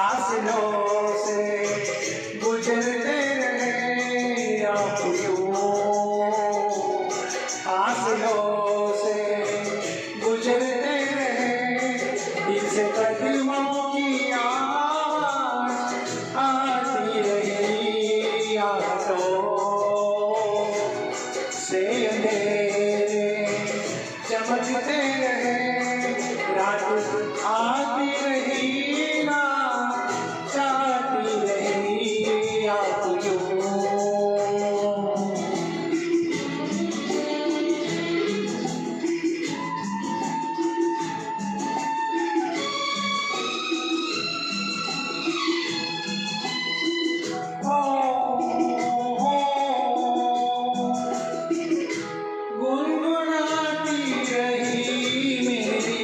फासलों से गुजरते रहे आप यूं, फासलों से गुजरते रहे, दिल से कदमों की आवाज़ आती रही, आंखों से अंधेरे चमकते रहे, रात आती रही ना जाती रही आप यूं। गुनगुनाती रही मेरी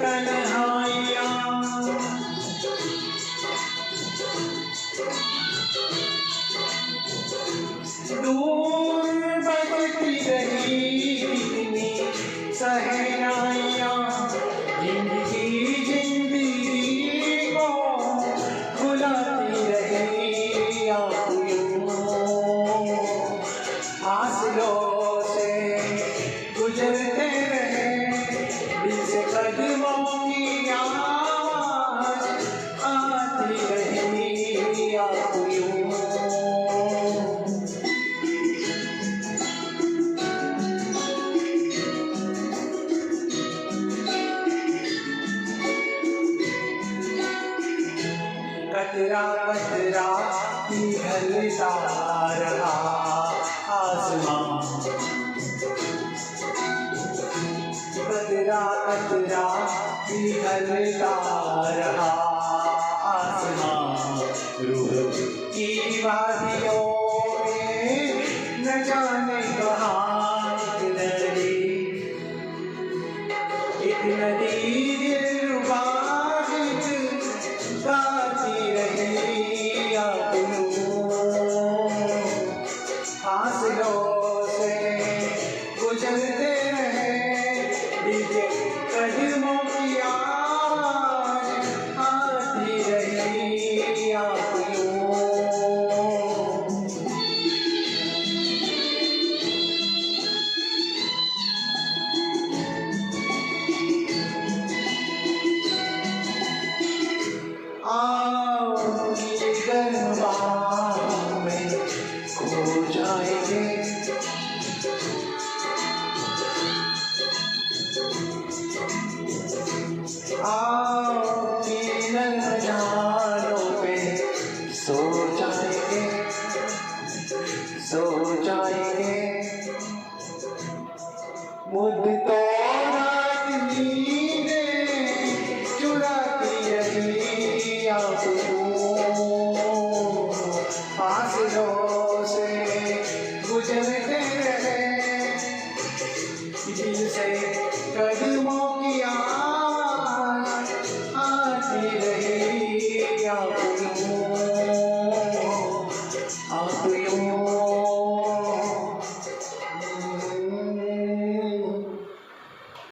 तन्हाइयाँ, दूर बजती रही कितनी सहनाइयाँ, जिंदगी को भुलाती रही आप यूं, फासलों से गुजरते रहे, दिल से कदमों की आवाज़ आती रही आप यूं। कतरा कतरा पिघलता रहा,